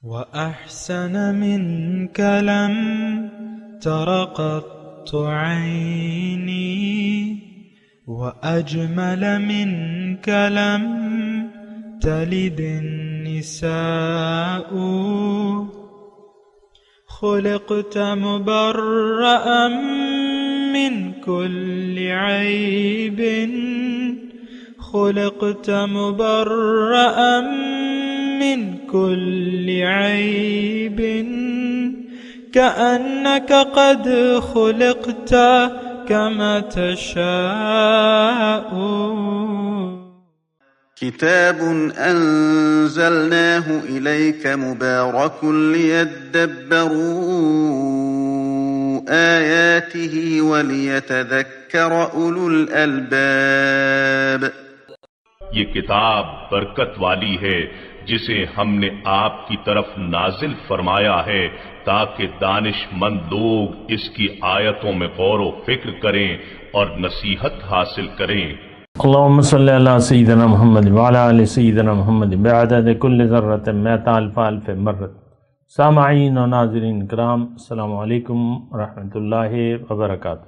وأحسن منك لم تر قط عيني وأجمل منك لم تلد النساء خلقت مبرأ من كل عيب خلقت مبرأ من كل عيب كأنك قد خلقت كما تشاء. كتاب أنزلناه إليك مبارك ليدبروا آياته وليتذكر أولو الألباب. یہ کتاب برکت والی ہے جسے ہم نے آپ کی طرف نازل فرمایا ہے تاکہ دانش مند لوگ اس کی آیتوں میں غور و فکر کریں اور نصیحت حاصل کریں. اللهم صل على سيدنا محمد وعلى آل سيدنا محمد بعدد كل ذرة مئة ألف ألف مرة. سامعین و ناظرین کرام، السلام علیکم ورحمۃ اللہ وبرکاتہ.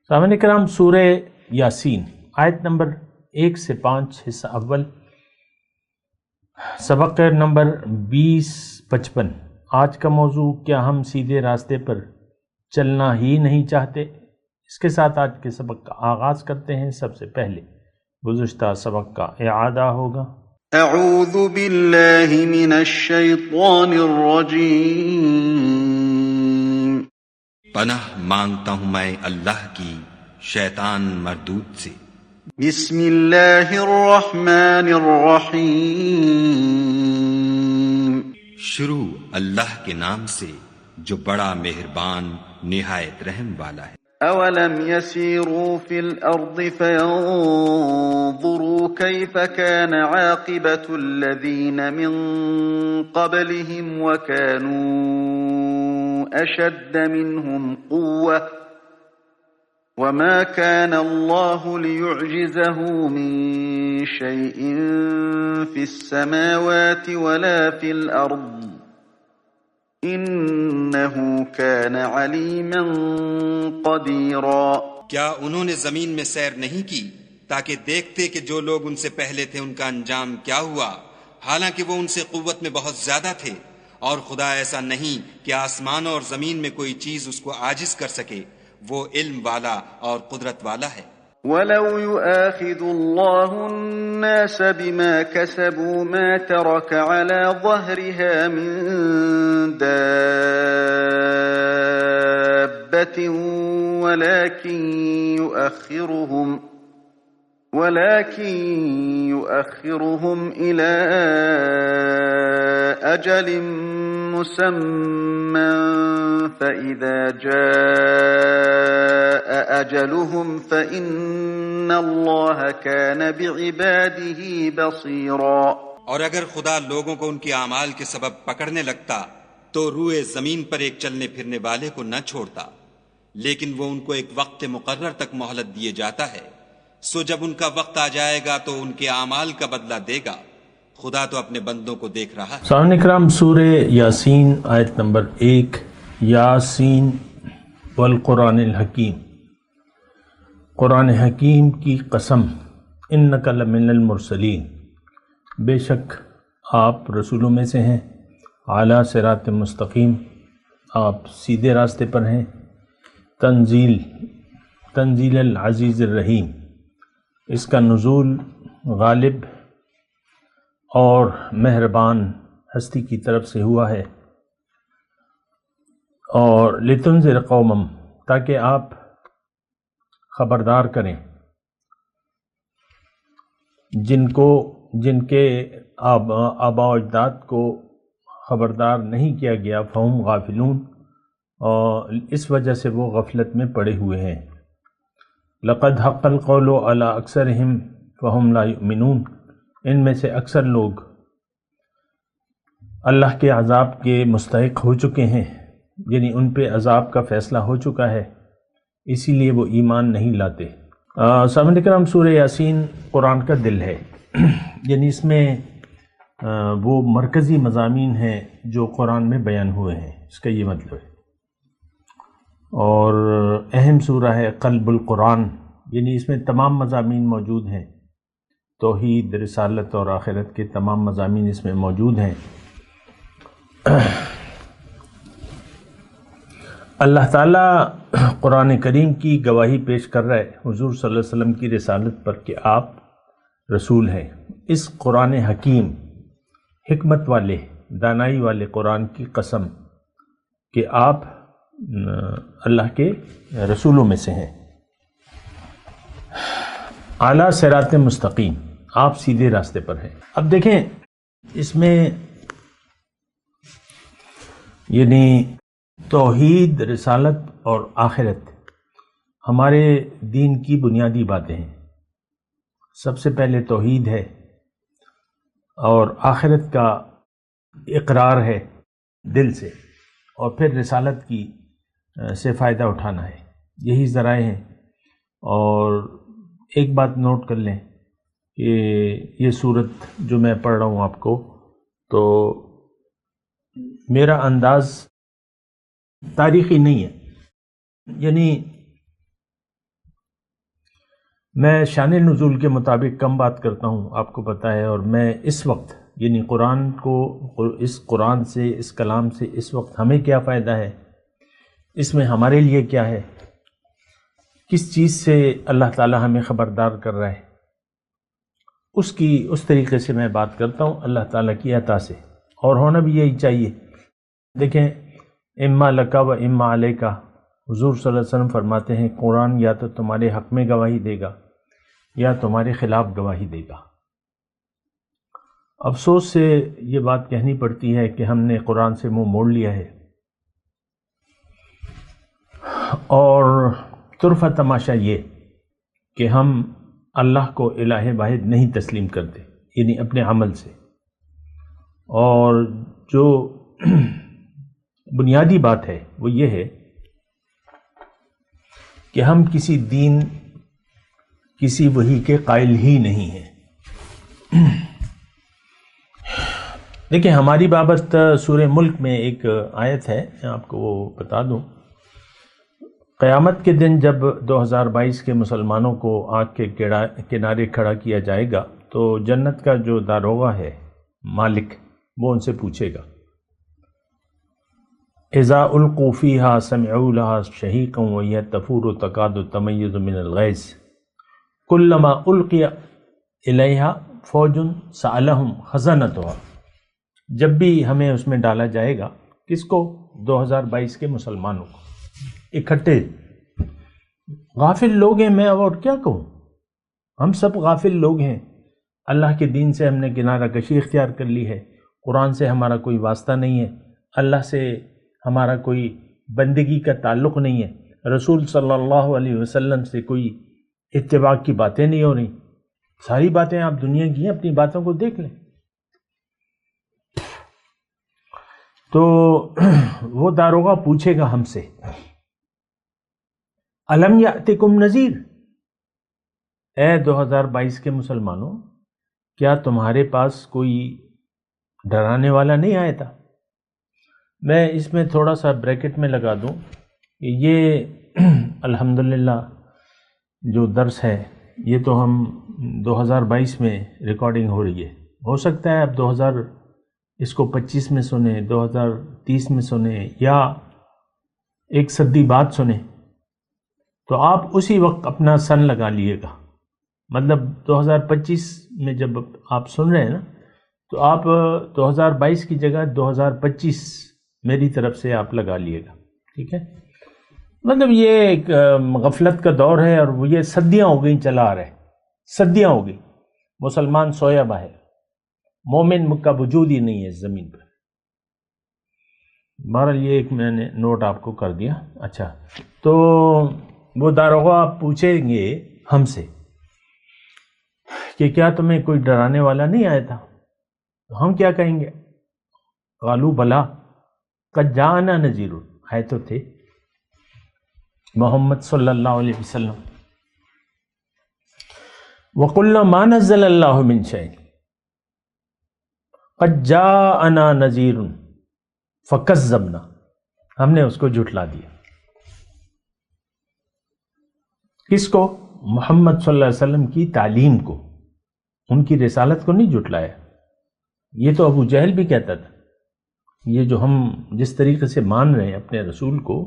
سامعین کرام، سورہ یاسین آیت نمبر 1 سے 5 حصہ اول، سبق نمبر 2055. آج کا موضوع، کیا ہم سیدھے راستے پر چلنا ہی نہیں چاہتے؟ اس کے ساتھ آج کے سبق کا آغاز کرتے ہیں. سب سے پہلے گزشتہ سبق کا اعادہ ہوگا. اعوذ باللہ من الشیطان الرجیم. پناہ مانگتا ہوں میں اللہ کی شیطان مردود سے. بسم اللہ الرحمن الرحیم. شروع اللہ کے نام سے جو بڑا مہربان نہایت رحم والا ہے. اولم يسيروا في الارض فينظروا كيف كان عاقبة الذين من قبلهم وكانوا اشد منهم قوة وما كان الله ليعجزه من شيء في السماوات ولا في الارض انہو کان علیما قدیرا. کیا انہوں نے زمین میں سیر نہیں کی تاکہ دیکھتے کہ جو لوگ ان سے پہلے تھے ان کا انجام کیا ہوا، حالانکہ وہ ان سے قوت میں بہت زیادہ تھے، اور خدا ایسا نہیں کہ آسمان اور زمین میں کوئی چیز اس کو عاجز کر سکے، وہ علم والا اور قدرت والا ہے. وَلَوْ يُؤَاخِذُ اللَّهُ النَّاسَ بِمَا كَسَبُوا مَا تَرَكَ عَلَى ظَهْرِهَا مِن دَابَّةٍ ولكن يؤخرهم إلى أجل مسمى فإذا جاء أجلهم فإن الله كان بعباده بصيرا. اور اگر خدا لوگوں کو ان کے اعمال کے سبب پکڑنے لگتا تو روئے زمین پر ایک چلنے پھرنے والے کو نہ چھوڑتا، لیکن وہ ان کو ایک وقت مقرر تک مہلت دیے جاتا ہے، سو جب ان کا وقت آ جائے گا تو ان کے اعمال کا بدلہ دے گا. خدا تو اپنے بندوں کو دیکھ رہا ہے. سامعین کرام، سورہ یاسین آیت نمبر 1. یاسین والقرآن الحکیم. قرآن حکیم کی قسم، انک لمن المرسلین، بے شک آپ رسولوں میں سے ہیں، اعلیٰ صراط مستقیم، آپ سیدھے راستے پر ہیں. تنزیل العزیز الرحیم، اس کا نزول غالب اور مہربان ہستی کی طرف سے ہوا ہے. اور لتنذر قومم، تاکہ آپ خبردار کریں جن کے آباء و اجداد کو خبردار نہیں کیا گیا، فہم غافلون، اور اس وجہ سے وہ غفلت میں پڑے ہوئے ہیں. لقد حق القول علی اکثرہم فہم لا یؤمنون، ان میں سے اکثر لوگ اللہ کے عذاب کے مستحق ہو چکے ہیں، یعنی ان پہ عذاب کا فیصلہ ہو چکا ہے، اسی لیے وہ ایمان نہیں لاتے. سامعین کرام، سورہ یاسین قرآن کا دل ہے، یعنی اس میں وہ مرکزی مضامین ہیں جو قرآن میں بیان ہوئے ہیں، اس کا یہ مطلب ہے۔ اور اہم سورہ ہے قلب القرآن، یعنی اس میں تمام مضامین موجود ہیں، توحید، رسالت اور آخرت کے تمام مضامین اس میں موجود ہیں۔ اللہ تعالیٰ قرآن کریم کی گواہی پیش کر رہا ہے حضور صلی اللہ علیہ وسلم کی رسالت پر کہ آپ رسول ہیں۔ اس قرآن حکیم، حکمت والے، دانائی والے قرآن کی قسم کہ آپ اللہ کے رسولوں میں سے ہیں۔ اعلیٰ صراط مستقیم، آپ سیدھے راستے پر ہیں۔ اب دیکھیں اس میں یعنی توحید، رسالت اور آخرت ہمارے دین کی بنیادی باتیں ہیں۔ سب سے پہلے توحید ہے اور آخرت کا اقرار ہے دل سے، اور پھر رسالت کی سے فائدہ اٹھانا ہے، یہی ذرائع ہیں۔ اور ایک بات نوٹ کر لیں کہ یہ صورت جو میں پڑھ رہا ہوں آپ کو، تو میرا انداز تاریخی نہیں ہے، یعنی میں شان نزول کے مطابق کم بات کرتا ہوں، آپ کو پتہ ہے، اور میں اس وقت یعنی قرآن کو، اس قرآن سے، اس کلام سے اس وقت ہمیں کیا فائدہ ہے، اس میں ہمارے لیے کیا ہے، کس چیز سے اللہ تعالی ہمیں خبردار کر رہا ہے، اس طریقے سے میں بات کرتا ہوں اللہ تعالیٰ کی عطا سے، اور ہونا بھی یہی چاہیے۔ دیکھیں اما لکا و اما علیکا، حضور صلی اللہ علیہ وسلم فرماتے ہیں قرآن یا تو تمہارے حق میں گواہی دے گا یا تمہارے خلاف گواہی دے گا۔ افسوس سے یہ بات کہنی پڑتی ہے کہ ہم نے قرآن سے منہ موڑ لیا ہے، اور طرفہ تماشا یہ کہ ہم اللہ کو الہ واحد نہیں تسلیم کرتے، یعنی اپنے عمل سے۔ اور جو بنیادی بات ہے وہ یہ ہے کہ ہم کسی دین، کسی وحی کے قائل ہی نہیں ہیں۔ دیکھیں ہماری بابت سورہ ملک میں ایک آیت ہے، میں آپ کو وہ بتا دوں۔ قیامت کے دن جب 2022 کے مسلمانوں کو آگ کے کنارے کھڑا کیا جائے گا تو جنت کا جو داروغہ ہے، مالک، وہ ان سے پوچھے گا اذا القوا فیہا سمعوا لہا شہیقا وہی تفور تکاد تمیز من الغیظ کلما القی الیہا فوج سألہم خزنتہا۔ جب بھی ہمیں اس میں ڈالا جائے گا، کس کو؟ 2022 کے مسلمانوں کو اکٹھے۔ غافل لوگ ہیں، میں اور کیا کہوں، ہم سب غافل لوگ ہیں۔ اللہ کے دین سے ہم نے کنارہ کشی اختیار کر لی ہے، قرآن سے ہمارا کوئی واسطہ نہیں ہے، اللہ سے ہمارا کوئی بندگی کا تعلق نہیں ہے، رسول صلی اللہ علیہ وسلم سے کوئی اتباع کی باتیں نہیں ہو رہی۔ ساری باتیں آپ دنیا کی ہیں، اپنی باتوں کو دیکھ لیں۔ تو وہ داروغہ پوچھے گا ہم سے الم یأتکم نذیر، اے 2022 کے مسلمانوں، کیا تمہارے پاس کوئی ڈرانے والا نہیں آیا تھا؟ میں اس میں تھوڑا سا بریکٹ میں لگا دوں کہ یہ الحمدللہ جو درس ہے یہ تو ہم 2022 میں ریکارڈنگ ہو رہی ہے، ہو سکتا ہے اب 2025 میں سنیں، 2030 میں سنیں، یا ایک صدی بعد سنیں، تو آپ اسی وقت اپنا سن لگا لیے گا۔ مطلب 2025 میں جب آپ سن رہے ہیں نا، تو آپ 2022 کی جگہ 2025 میری طرف سے آپ لگا لیے گا، ٹھیک ہے؟ مطلب یہ ایک غفلت کا دور ہے، اور وہ یہ صدیاں ہو گئی چلا آ رہا ہے، صدیاں ہو گئی، مسلمان سویا باہر، مومن کا وجود ہی نہیں ہے اس زمین پر۔ بہرحال یہ ایک میں نے نوٹ آپ کو کر دیا۔ اچھا، تو وہ داروغہ پوچھیں گے ہم سے کہ کیا تمہیں کوئی ڈرانے والا نہیں آیا تھا؟ تو ہم کیا کہیں گے؟ قالوا بلا قد جاءنا نذیر، آئے تو تھے محمد صلی اللہ علیہ وسلم۔ وقلنا ما نزل اللہ من شیء قد جاءنا نذیر فکذبنا، ہم نے اس کو جھٹلا دیا۔ کس کو؟ محمد صلی اللہ علیہ وسلم کی تعلیم کو، ان کی رسالت کو نہیں جھٹلایا۔ یہ تو ابو جہل بھی کہتا تھا، یہ جو ہم جس طریقے سے مان رہے ہیں اپنے رسول کو،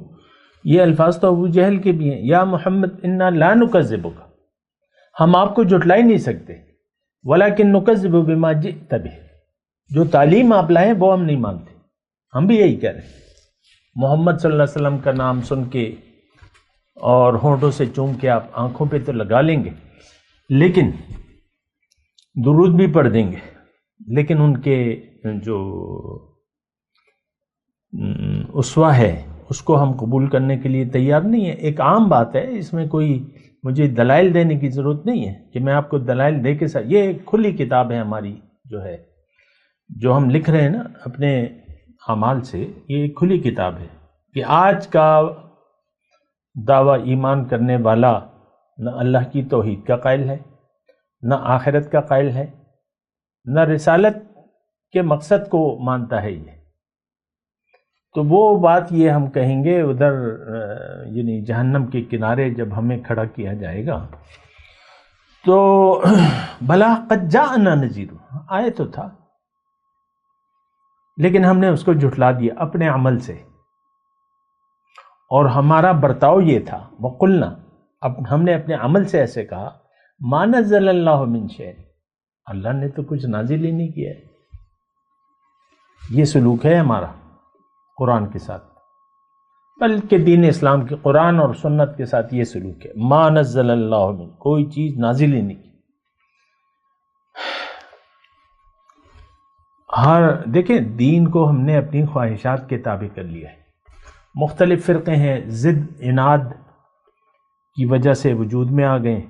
یہ الفاظ تو ابو جہل کے بھی ہیں۔ یا محمد انا لا نکذبک، ہم آپ کو جھٹلا ہی نہیں سکتے، ولیکن نکذب بما جئت بہ، جو تعلیم آپ لائیں وہ ہم نہیں مانتے۔ ہم بھی یہی کہہ رہے ہیں، محمد صلی اللہ علیہ وسلم کا نام سن کے اور ہونٹوں سے چوم کے آپ آنکھوں پہ تو لگا لیں گے، لیکن درود بھی پڑھ دیں گے، لیکن ان کے جو اسوہ ہے اس کو ہم قبول کرنے کے لیے تیار نہیں ہے۔ ایک عام بات ہے، اس میں کوئی مجھے دلائل دینے کی ضرورت نہیں ہے کہ میں آپ کو دلائل دے کے ساتھ، یہ کھلی کتاب ہے ہماری، جو ہم لکھ رہے ہیں نا اپنے اعمال سے، یہ کھلی کتاب ہے کہ آج کا دعویٰ ایمان کرنے والا نہ اللہ کی توحید کا قائل ہے، نہ آخرت کا قائل ہے، نہ رسالت کے مقصد کو مانتا ہے۔ یہ تو وہ بات یہ ہم کہیں گے ادھر یعنی جہنم کے کنارے جب ہمیں کھڑا کیا جائے گا تو بھلا قد جاءنا نذیر، آئے تو تھا لیکن ہم نے اس کو جھٹلا دیا اپنے عمل سے، اور ہمارا برتاؤ یہ تھا، وقلنا، ہم نے اپنے عمل سے ایسے کہا، ما نزل اللہ من شیء، اللہ نے تو کچھ نازل ہی نہیں کیا ہے۔ یہ سلوک ہے ہمارا قرآن کے ساتھ، بلکہ دین اسلام کے قرآن اور سنت کے ساتھ یہ سلوک ہے، ما نزل اللہ من، کوئی چیز نازل ہی نہیں کی۔ دیکھیں دین کو ہم نے اپنی خواہشات کے تابع کر لیا ہے۔ مختلف فرقے ہیں، ضد اناد کی وجہ سے وجود میں آ گئے،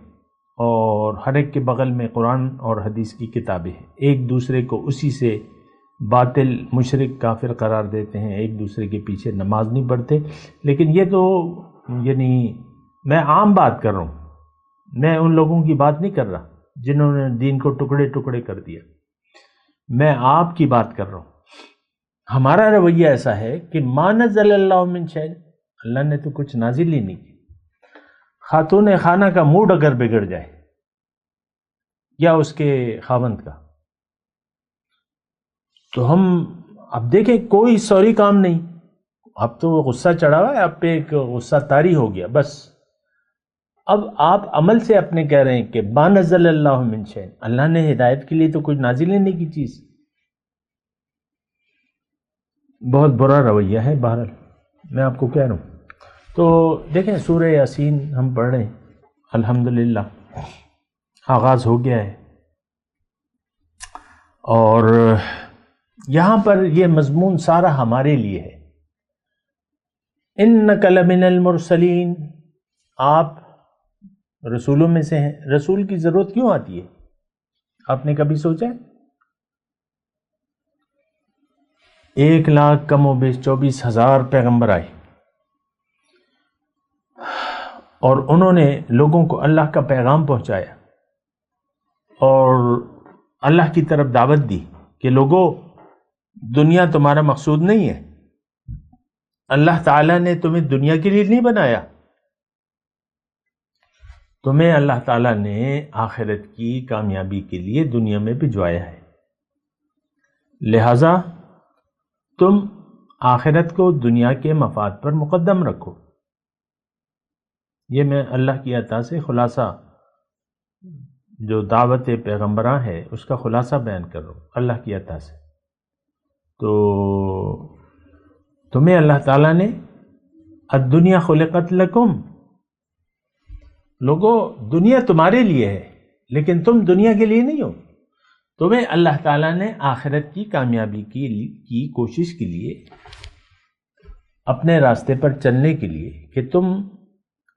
اور ہر ایک کے بغل میں قرآن اور حدیث کی کتابیں ہیں، ایک دوسرے کو اسی سے باطل مشرک کافر قرار دیتے ہیں، ایک دوسرے کے پیچھے نماز نہیں پڑھتے۔ لیکن یہ تو یعنی میں عام بات کر رہا ہوں، میں ان لوگوں کی بات نہیں کر رہا جنہوں نے دین کو ٹکڑے ٹکڑے کر دیا، میں آپ کی بات کر رہا ہوں۔ ہمارا رویہ ایسا ہے کہ ما نزل اللہ من شیء، اللہ نے تو کچھ نازل ہی نہیں کی۔ خاتون خانہ کا موڈ اگر بگڑ جائے یا اس کے خاوند کا، تو ہم اب دیکھیں کوئی سوری کام نہیں، اب تو وہ غصہ چڑھا ہوا ہے، اب پہ ایک غصہ طاری ہو گیا بس۔ اب آپ عمل سے اپنے کہہ رہے ہیں کہ ما نزل اللہ من شیء، اللہ نے ہدایت کے لیے تو کچھ نازل ہی نہیں کی چیز۔ بہت برا رویہ ہے، بہرحال میں آپ کو کہہ رہا ہوں۔ تو دیکھیں سورہ یاسین ہم پڑھ رہے ہیں، الحمدللہ آغاز ہو گیا ہے، اور یہاں پر یہ مضمون سارا ہمارے لیے ہے۔ اِنَّكَ لَمِنَ الْمُرْسَلِينَ، آپ رسولوں میں سے ہیں۔ رسول کی ضرورت کیوں آتی ہے؟ آپ نے کبھی سوچا ہے؟ 1,00,000 کم و بیش 24,000 پیغمبر آئے، اور انہوں نے لوگوں کو اللہ کا پیغام پہنچایا اور اللہ کی طرف دعوت دی کہ لوگوں دنیا تمہارا مقصود نہیں ہے، اللہ تعالیٰ نے تمہیں دنیا کے لیے نہیں بنایا، تمہیں اللہ تعالیٰ نے آخرت کی کامیابی کے لیے دنیا میں بھجوایا ہے، لہذا تم آخرت کو دنیا کے مفاد پر مقدم رکھو۔ یہ میں اللہ کی عطا سے خلاصہ، جو دعوت پیغمبراں ہے اس کا خلاصہ بیان کر رہا ہوں اللہ کی عطا سے۔ تو تمہیں اللہ تعالیٰ نے الدنیا خلقت لکم، لوگوں دنیا تمہارے لیے ہے لیکن تم دنیا کے لیے نہیں ہو، تمہیں اللہ تعالیٰ نے آخرت کی کامیابی کی کوشش کے لیے، اپنے راستے پر چلنے کے لیے، کہ تم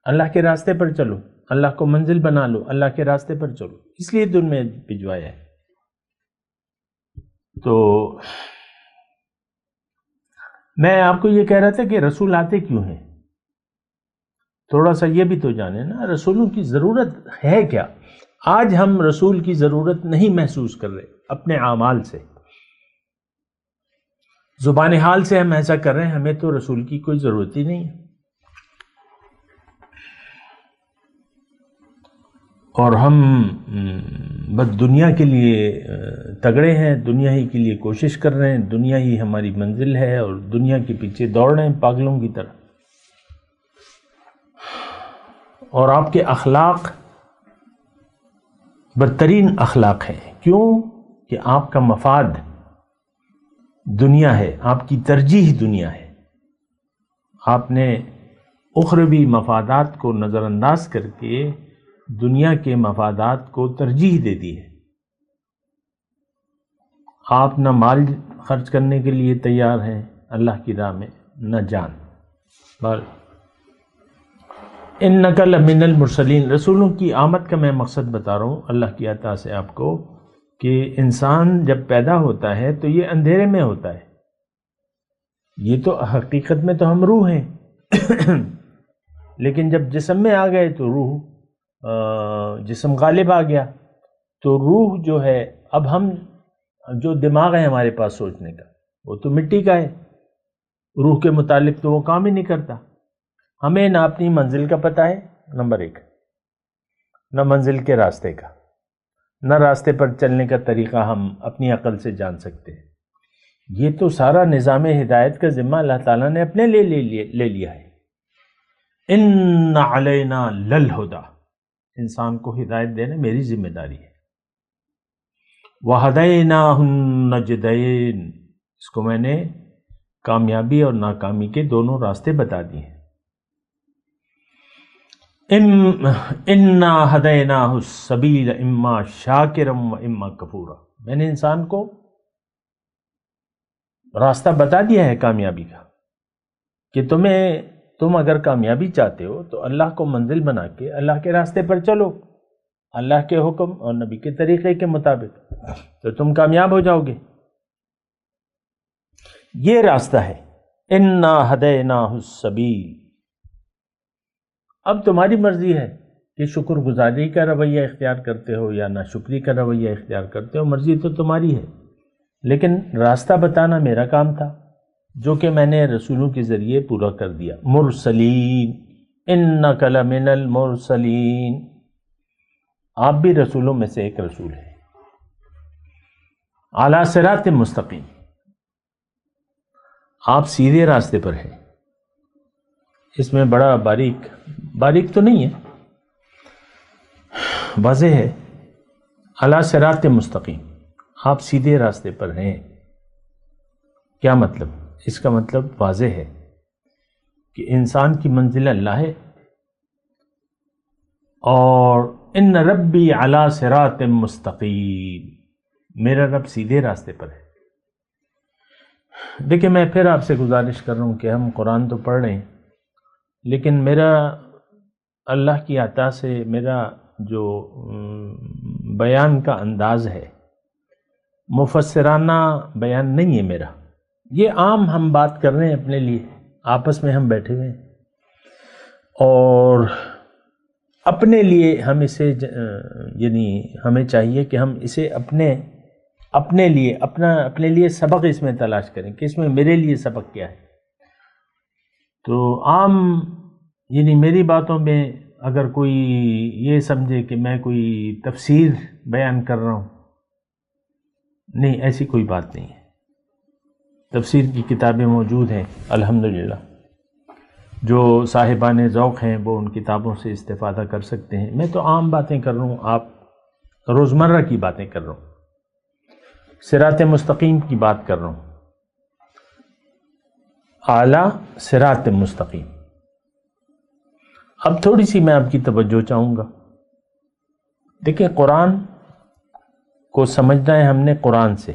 اللہ کے راستے پر چلو، اللہ کو منزل بنا لو، اللہ کے راستے پر چلو، اس لیے دن میں بھجوایا ہے۔ تو میں آپ کو یہ کہہ رہا تھا کہ رسول آتے کیوں ہیں، تھوڑا سا یہ بھی تو جانے نا، رسولوں کی ضرورت ہے کیا؟ آج ہم رسول کی ضرورت نہیں محسوس کر رہے اپنے اعمال سے، زبان حال سے ہم ایسا کر رہے ہیں، ہمیں تو رسول کی کوئی ضرورت ہی نہیں ہے، اور ہم بس دنیا کے لیے تگڑے ہیں، دنیا ہی کے لیے کوشش کر رہے ہیں، دنیا ہی ہماری منزل ہے اور دنیا کے پیچھے دوڑ رہے ہیں پاگلوں کی طرح۔ اور آپ کے اخلاق بدترین اخلاق ہیں، کیوں کہ آپ کا مفاد دنیا ہے، آپ کی ترجیح دنیا ہے، آپ نے اخروی مفادات کو نظر انداز کر کے دنیا کے مفادات کو ترجیح دے دی ہے۔ آپ نہ مال خرچ کرنے کے لیے تیار ہیں اللہ کی راہ میں، نہ جان۔ اِنَّكَ لَمِنَ الْمُرْسَلِينَ، رسولوں کی آمد کا میں مقصد بتا رہا ہوں اللہ کی عطا سے آپ کو، کہ انسان جب پیدا ہوتا ہے تو یہ اندھیرے میں ہوتا ہے، یہ تو حقیقت میں تو ہم روح ہیں لیکن جب جسم میں آ گئے تو روح جسم غالب آ گیا، تو روح جو ہے، اب ہم جو دماغ ہے ہمارے پاس سوچنے کا، وہ تو مٹی کا ہے، روح کے متعلق تو وہ کام ہی نہیں کرتا۔ ہمیں نہ اپنی منزل کا پتہ ہے، نمبر ایک، نہ منزل کے راستے کا، نہ راستے پر چلنے کا طریقہ ہم اپنی عقل سے جان سکتے ہیں۔ یہ تو سارا نظام ہدایت کا ذمہ اللہ تعالیٰ نے اپنے لے لیا ہے۔ ان علینا للہدی، انسان کو ہدایت دینا میری ذمہ داری ہے۔ وہدیناہ النجدین، اس کو میں نے کامیابی اور ناکامی کے دونوں راستے بتا دیے ہیں۔ انا ہدیناہ السبیل اما شاکرا و اما کفورا، میں نے انسان کو راستہ بتا دیا ہے کامیابی کا، کہ تم اگر کامیابی چاہتے ہو تو اللہ کو منزل بنا کے اللہ کے راستے پر چلو، اللہ کے حکم اور نبی کے طریقے کے مطابق، تو تم کامیاب ہو جاؤ گے۔ یہ راستہ ہے، انا ہدیناہ السبیل۔ اب تمہاری مرضی ہے کہ شکر گزاری کا رویہ اختیار کرتے ہو یا نہ شکری کا رویہ اختیار کرتے ہو، مرضی تو تمہاری ہے، لیکن راستہ بتانا میرا کام تھا، جو کہ میں نے رسولوں کے ذریعے پورا کر دیا۔ مرسلین، انک لمن المرسلین، آپ بھی رسولوں میں سے ایک رسول ہیں۔ اعلی صراط مستقیم، آپ سیدھے راستے پر ہیں۔ اس میں بڑا باریک تو نہیں ہے، واضح ہے، اعلی صراط مستقیم، آپ سیدھے راستے پر ہیں۔ کیا مطلب؟ اس کا مطلب واضح ہے کہ انسان کی منزل اللہ ہے، اور ان ربی علی صراط مستقیم، میرا رب سیدھے راستے پر ہے۔ دیکھیں، میں پھر آپ سے گزارش کر رہا ہوں کہ ہم قرآن تو پڑھ رہے ہیں، لیکن میرا اللہ کی عطا سے میرا جو بیان کا انداز ہے مفسرانہ بیان نہیں ہے میرا، یہ عام ہم بات کر رہے ہیں اپنے لیے، آپس میں ہم بیٹھے ہوئے ہیں، اور اپنے لیے ہم اسے یعنی ہمیں چاہیے کہ ہم اسے اپنے لیے سبق اس میں تلاش کریں کہ اس میں میرے لیے سبق کیا ہے۔ تو عام یعنی میری باتوں میں اگر کوئی یہ سمجھے کہ میں کوئی تفسیر بیان کر رہا ہوں، نہیں، ایسی کوئی بات نہیں ہے۔ تفسیر کی کتابیں موجود ہیں الحمدللہ، جو صاحبان ذوق ہیں وہ ان کتابوں سے استفادہ کر سکتے ہیں۔ میں تو عام باتیں کر رہا ہوں، آپ روزمرہ کی باتیں کر رہا ہوں، صراط مستقیم کی بات کر رہا ہوں، اعلیٰ صراط مستقیم۔ اب تھوڑی سی میں آپ کی توجہ چاہوں گا۔ دیکھیں، قرآن کو سمجھنا ہے ہم نے قرآن سے۔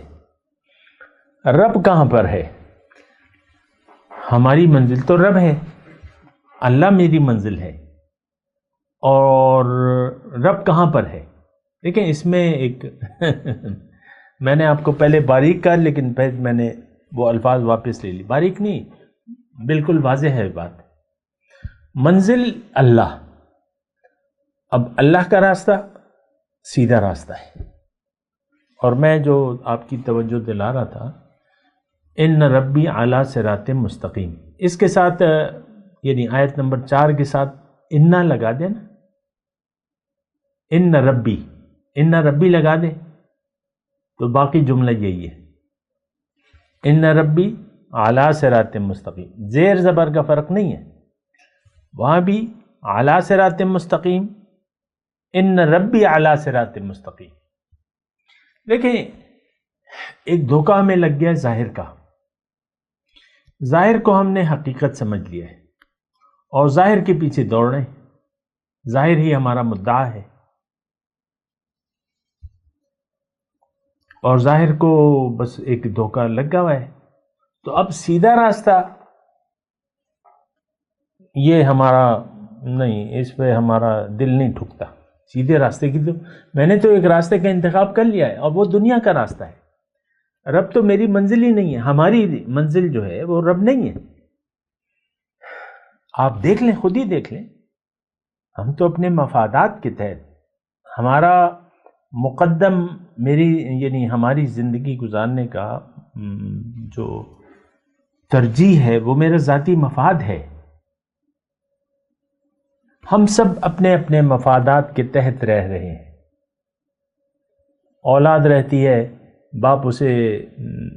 رب کہاں پر ہے؟ ہماری منزل تو رب ہے، اللہ میری منزل ہے، اور رب کہاں پر ہے؟ دیکھیں، اس میں ایک میں نے آپ کو پہلے باریک کہا، لیکن پھر میں نے وہ الفاظ واپس لے لی۔ باریک نہیں، بالکل واضح ہے بات۔ منزل اللہ، اب اللہ کا راستہ سیدھا راستہ ہے، اور میں جو آپ کی توجہ دلا رہا تھا ان ربی اعلیٰ صراط مستقیم، اس کے ساتھ یعنی آیت نمبر 4 کے ساتھ انا لگا دیں نا، ان ربی لگا دیں تو باقی جملہ یہی ہے، ان ربی اعلیٰ صراط مستقیم، زیر زبر کا فرق نہیں ہے، وہاں بھی اعلیٰ صراط مستقیم، ان ربی اعلیٰ صراط مستقیم۔ دیکھیں ایک دھوکہ ہمیں لگ گیا ہے ظاہر کا، ظاہر کو ہم نے حقیقت سمجھ لیا ہے اور ظاہر کے پیچھے دوڑ رہے ہیں، ظاہر ہی ہمارا مدعا ہے اور ظاہر کو بس ایک دھوکہ لگا ہوا ہے، تو اب سیدھا راستہ یہ ہمارا نہیں، اس پہ ہمارا دل نہیں ٹھکتا، سیدھے راستے کی تو میں نے تو ایک راستے کا انتخاب کر لیا ہے اور وہ دنیا کا راستہ ہے، رب تو میری منزل ہی نہیں ہے، ہماری منزل جو ہے وہ رب نہیں ہے۔ آپ دیکھ لیں، خود ہی دیکھ لیں، ہم تو اپنے مفادات کے تحت، ہمارا مقدم یعنی ہماری زندگی گزارنے کا جو ترجیح ہے وہ میرا ذاتی مفاد ہے، ہم سب اپنے اپنے مفادات کے تحت رہ رہے ہیں، اولاد رہتی ہے، باپ اسے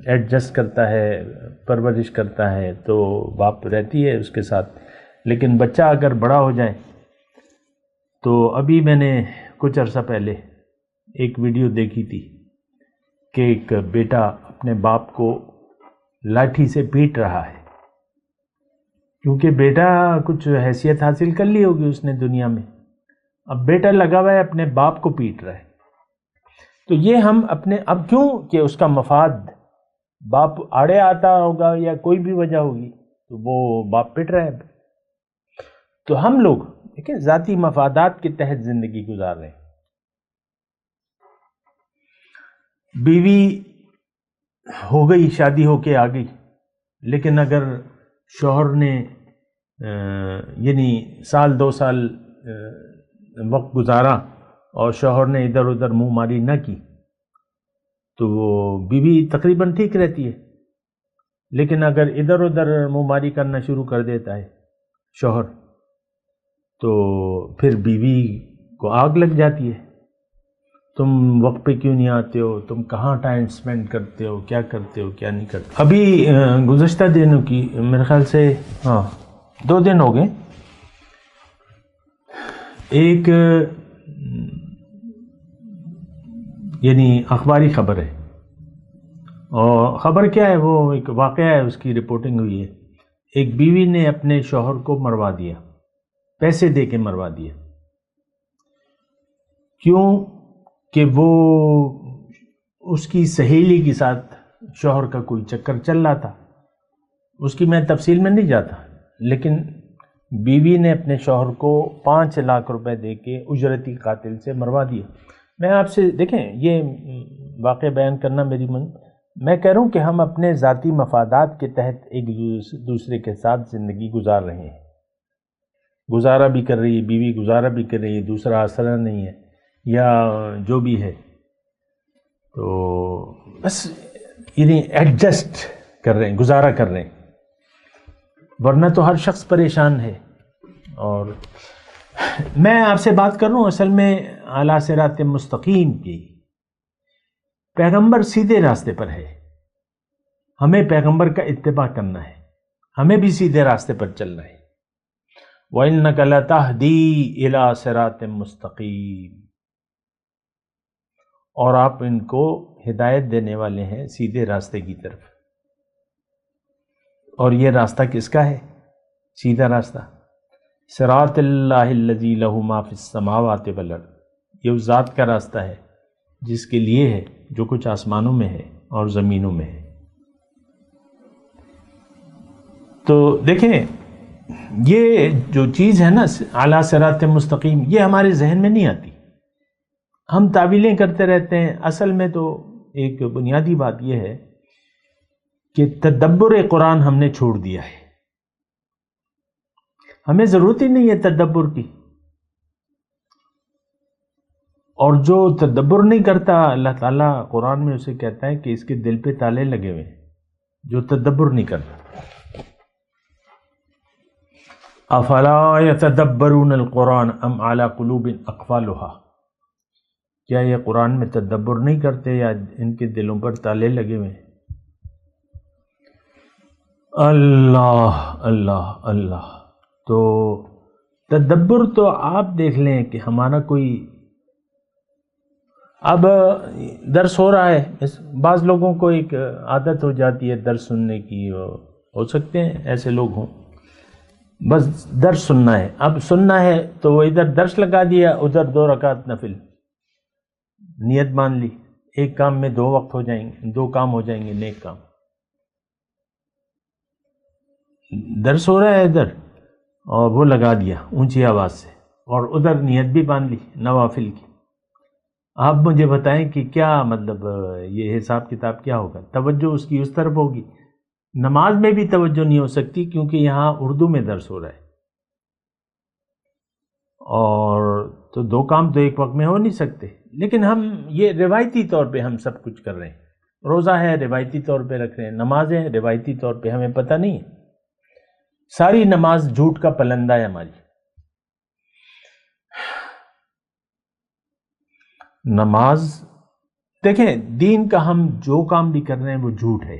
ایڈجسٹ کرتا ہے، پرورش کرتا ہے، تو باپ رہتی ہے اس کے ساتھ، لیکن بچہ اگر بڑا ہو جائے تو ابھی میں نے کچھ عرصہ پہلے ایک ویڈیو دیکھی تھی کہ ایک بیٹا اپنے باپ کو لاٹھی سے پیٹ رہا ہے، کیونکہ بیٹا کچھ حیثیت حاصل کر لی ہوگی اس نے دنیا میں، اب بیٹا لگا ہوا ہے اپنے باپ کو پیٹ رہا ہے، تو یہ ہم اپنے اب کیوں کہ اس کا مفاد، باپ آڑے آتا ہوگا یا کوئی بھی وجہ ہوگی تو وہ باپ پٹ رہا ہے، تو ہم لوگ دیکھیں ذاتی مفادات کے تحت زندگی گزار رہے ہیں۔ بیوی ہو گئی، شادی ہو کے آ گئی، لیکن اگر شوہر نے یعنی 1-2 سال وقت گزارا اور شوہر نے ادھر ادھر منہ ماری نہ کی تو وہ بیوی تقریباً ٹھیک رہتی ہے، لیکن اگر ادھر ادھر منہ ماری کرنا شروع کر دیتا ہے شوہر تو پھر بیوی کو آگ لگ جاتی ہے، تم وقت پہ کیوں نہیں آتے ہو، تم کہاں ٹائم سپینڈ کرتے ہو، کیا کرتے ہو کیا نہیں کرتے۔ ابھی گزشتہ دنوں کی میرے خیال سے 2 دن ہو گئے، ایک یعنی اخباری خبر ہے، اور خبر کیا ہے، وہ ایک واقعہ ہے، اس کی رپورٹنگ ہوئی ہے، ایک بیوی نے اپنے شوہر کو مروا دیا، پیسے دے کے مروا دیا، کیوں کہ وہ اس کی سہیلی کے ساتھ شوہر کا کوئی چکر چل رہا تھا، اس کی میں تفصیل میں نہیں جاتا، لیکن بیوی نے اپنے شوہر کو 5 لاکھ روپے دے کے اجرتی قاتل سے مروا دیا۔ میں آپ سے دیکھیں یہ واقعہ بیان کرنا میں کہہ رہا ہوں کہ ہم اپنے ذاتی مفادات کے تحت ایک دوسرے کے ساتھ زندگی گزار رہے ہیں، گزارا بھی کر رہی ہے بیوی، گزارا بھی کر رہی ہے، دوسرا آسرا نہیں ہے یا جو بھی ہے، تو بس یعنی ایڈجسٹ کر رہے ہیں، گزارا کر رہے ہیں، ورنہ تو ہر شخص پریشان ہے۔ اور میں آپ سے بات کر رہا ہوں اصل میں اعلیٰ صراط مستقیم کی، پیغمبر سیدھے راستے پر ہے، ہمیں پیغمبر کا اتباع کرنا ہے، ہمیں بھی سیدھے راستے پر چلنا ہے۔ وَإِنَّكَ لَتَهْدِي إِلَىٰ صِرَاطٍ مُسْتَقِيمٍ، اور آپ ان کو ہدایت دینے والے ہیں سیدھے راستے کی طرف، اور یہ راستہ کس کا ہے؟ سیدھا راستہ صراط اللہ الذی لہ ما فی السماوات والارض، یہ اس ذات کا راستہ ہے جس کے لیے ہے جو کچھ آسمانوں میں ہے اور زمینوں میں ہے۔ تو دیکھیں یہ جو چیز ہے نا اعلیٰ صراط مستقیم، یہ ہمارے ذہن میں نہیں آتی، ہم تعویلیں کرتے رہتے ہیں۔ اصل میں تو ایک بنیادی بات یہ ہے کہ تدبر قرآن ہم نے چھوڑ دیا ہے، ہمیں ضرورت ہی نہیں ہے تدبر کی، اور جو تدبر نہیں کرتا اللہ تعالیٰ قرآن میں اسے کہتا ہے کہ اس کے دل پہ تالے لگے ہوئے ہیں، جو تدبر نہیں کرتا. افلا یتدبرون القرآن ام علی قلوب اقفالها، کیا یہ قرآن میں تدبر نہیں کرتے یا ان کے دلوں پر تالے لگے ہوئے ہیں؟ اللہ اللہ اللہ. تو تدبر تو آپ دیکھ لیں کہ ہمارا کوئی اب درس ہو رہا ہے، بعض لوگوں کو ایک عادت ہو جاتی ہے درس سننے کی، ہو سکتے ہیں ایسے لوگ ہوں، بس درس سننا ہے. اب سننا ہے تو وہ ادھر درس لگا دیا، ادھر 2 رکعت نفل، نیت مان لی، ایک کام میں 2 وقت ہو جائیں گے، 2 کام ہو جائیں گے نیک کام. درس ہو رہا ہے ادھر اور وہ لگا دیا اونچی آواز سے، اور ادھر نیت بھی باندھ لی نوافل کی. آپ مجھے بتائیں کہ کیا مطلب یہ حساب کتاب کیا ہوگا؟ توجہ اس کی اس طرف ہوگی. نماز میں بھی توجہ نہیں ہو سکتی کیونکہ یہاں اردو میں درس ہو رہا ہے، اور تو 2 کام تو ایک وقت میں ہو نہیں سکتے. لیکن ہم یہ روایتی طور پہ ہم سب کچھ کر رہے ہیں. روزہ ہے روایتی طور پہ رکھ رہے ہیں، نماز ہے روایتی طور پہ، ہمیں پتہ نہیں ہے. ساری نماز جھوٹ کا پلندہ ہے ہماری. نماز دیکھیں، دین کا ہم جو کام بھی کر رہے ہیں وہ جھوٹ ہے،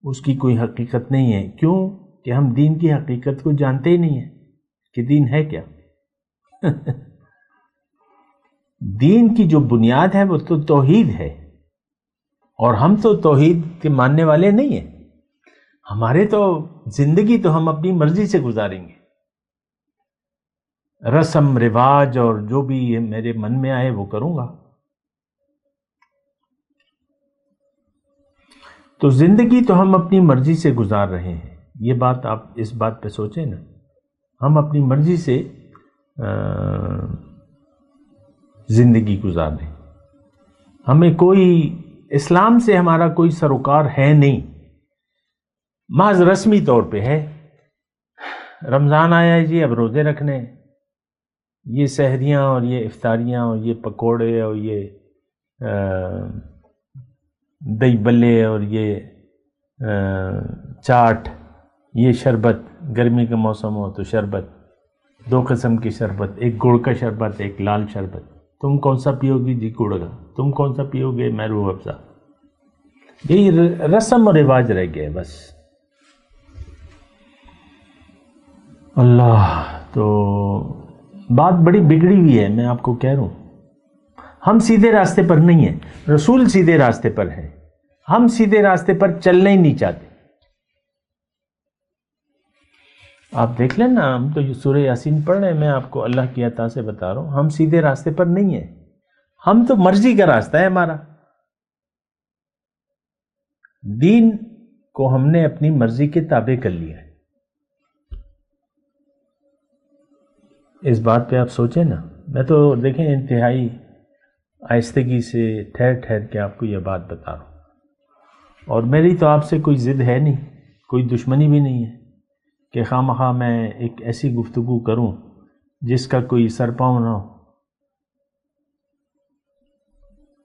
اس کی کوئی حقیقت نہیں ہے. کیوں کہ ہم دین کی حقیقت کو جانتے ہی نہیں ہیں کہ دین ہے کیا. دین کی جو بنیاد ہے وہ تو توحید ہے، اور ہم تو توحید کے ماننے والے نہیں ہیں. ہمارے تو زندگی تو ہم اپنی مرضی سے گزاریں گے، رسم رواج اور جو بھی میرے من میں آئے وہ کروں گا. تو زندگی تو ہم اپنی مرضی سے گزار رہے ہیں. یہ بات آپ اس بات پہ سوچیں نا، ہم اپنی مرضی سے زندگی گزار رہے ہیں. ہمیں کوئی اسلام سے ہمارا کوئی سروکار ہے نہیں، محض رسمی طور پہ ہے. رمضان آیا ہے جی، اب روزے رکھنے، یہ سحریاں اور یہ افطاریاں اور یہ پکوڑے اور یہ دہی بلے اور یہ چاٹ، یہ شربت، گرمی کا موسم ہو تو شربت، 2 قسم کی شربت، ایک گڑ کا شربت ایک لال شربت. تم کون سا پیو گی جی؟ گڑ کا. تم کون سا پیو گے؟ میں روح افزا. یہی رسم اور رواج رہ گئے بس. اللہ، تو بات بڑی بگڑی ہوئی ہے. میں آپ کو کہہ رہا ہوں ہم سیدھے راستے پر نہیں ہیں. رسول سیدھے راستے پر ہے، ہم سیدھے راستے پر چلنا ہی نہیں چاہتے. آپ دیکھ لیں نا، ہم تو سورہ یاسین پڑھ رہے ہیں، میں آپ کو اللہ کی عطا سے بتا رہا ہوں ہم سیدھے راستے پر نہیں ہیں. ہم تو مرضی کا راستہ ہے ہمارا. دین کو ہم نے اپنی مرضی کے تابع کر لیا ہے. اس بات پہ آپ سوچیں نا. میں تو دیکھیں انتہائی آہستگی سے ٹھہر ٹھہر کے آپ کو یہ بات بتا رہا ہوں، اور میری تو آپ سے کوئی ضد ہے نہیں، کوئی دشمنی بھی نہیں ہے کہ خواہ مخواہ میں ایک ایسی گفتگو کروں جس کا کوئی سر پاؤں نہ ہو.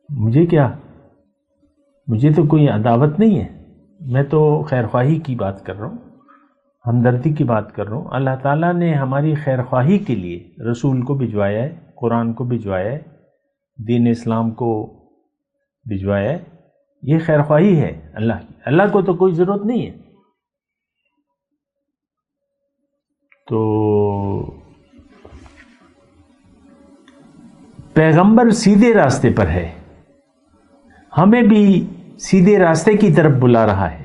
مجھے کیا، مجھے تو کوئی عداوت نہیں ہے. میں تو خیر خواہی کی بات کر رہا ہوں، ہمدردی کی بات کر رہا ہوں. اللہ تعالیٰ نے ہماری خیر خواہی کے لیے رسول کو بھجوایا ہے، قرآن کو بھجوایا ہے، دین اسلام کو بھجوایا ہے. یہ خیر خواہی ہے اللہ کی. اللہ کو تو کوئی ضرورت نہیں ہے. تو پیغمبر سیدھے راستے پر ہے، ہمیں بھی سیدھے راستے کی طرف بلا رہا ہے.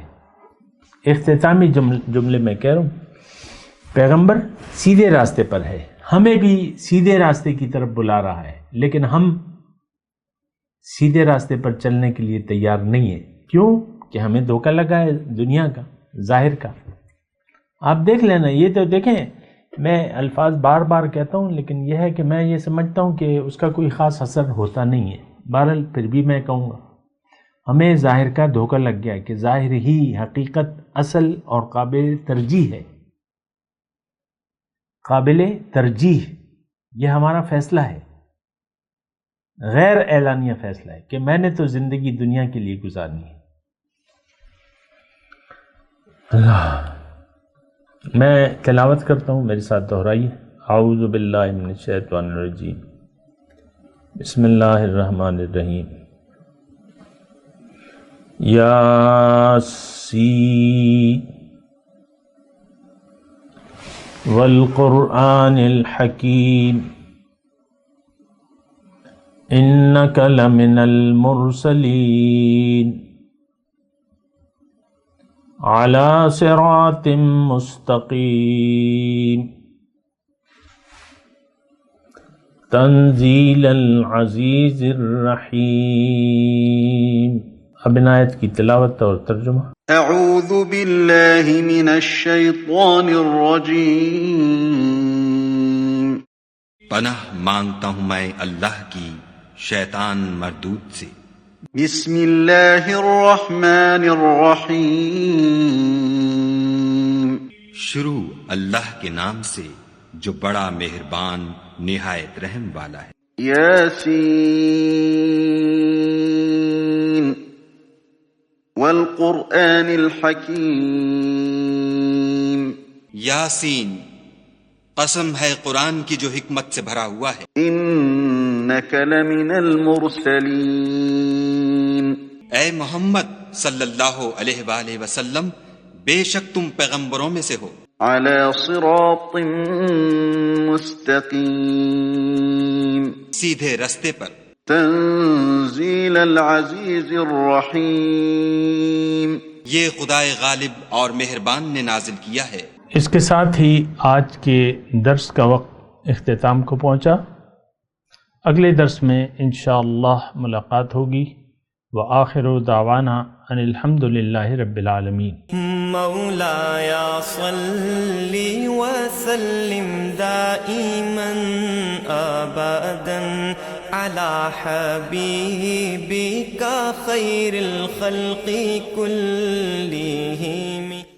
اختتامی جملے میں کہہ رہا ہوں، پیغمبر سیدھے راستے پر ہے، ہمیں بھی سیدھے راستے کی طرف بلا رہا ہے، لیکن ہم سیدھے راستے پر چلنے کے لیے تیار نہیں ہیں. کیوں کہ ہمیں دھوکہ لگا ہے دنیا کا، ظاہر کا. آپ دیکھ لینا. یہ تو دیکھیں، میں الفاظ بار بار کہتا ہوں، لیکن یہ ہے کہ میں یہ سمجھتا ہوں کہ اس کا کوئی خاص اثر ہوتا نہیں ہے. بہرحال پھر بھی میں کہوں گا، ہمیں ظاہر کا دھوکہ لگ گیا ہے کہ ظاہر ہی حقیقت اصل اور قابل ترجیح ہے. قابل ترجیح، یہ ہمارا فیصلہ ہے، غیر اعلانیہ فیصلہ ہے کہ میں نے تو زندگی دنیا کے لیے گزارنی ہے. اللہ، میں تلاوت کرتا ہوں، میرے ساتھ دہرائیے۔ اعوذ باللہ من الشیطان الرجیم، بسم اللہ الرحمن الرحیم۔ یاسین والقرآن الحکیم انک لمن المرسلین علی صراط مستقیم تنزیل العزیز الرحیم۔ اب ان آیت کی تلاوت اور ترجمہ۔ اعوذ باللہ من الشیطان الرجیم۔ پناہ مانگتا ہوں میں اللہ کی شیطان مردود سے۔ بسم اللہ الرحمن الرحیم۔ شروع اللہ کے نام سے جو بڑا مہربان نہایت رحم والا ہے۔ یاسین والقرآن الحکیم۔ یاسین، قسم ہے قرآن کی جو حکمت سے بھرا ہوا ہے۔ انک لمن المرسلین۔ اے محمد صلی اللہ علیہ وآلہ وسلم، بے شک تم پیغمبروں میں سے ہو۔ علی صراط مستقیم۔ سیدھے رستے پر۔ تنزیل العزیز الرحیم۔ یہ خدائے غالب اور مہربان نے نازل کیا ہے۔ اس کے ساتھ ہی آج کے درس کا وقت اختتام کو پہنچا۔ اگلے درس میں انشاءاللہ ملاقات ہوگی۔ وآخر دعوانا ان الحمد للہ رب العالمین۔ مولاي صل وسلم دائما ابدا على حبيبك خير الخلق كلهم۔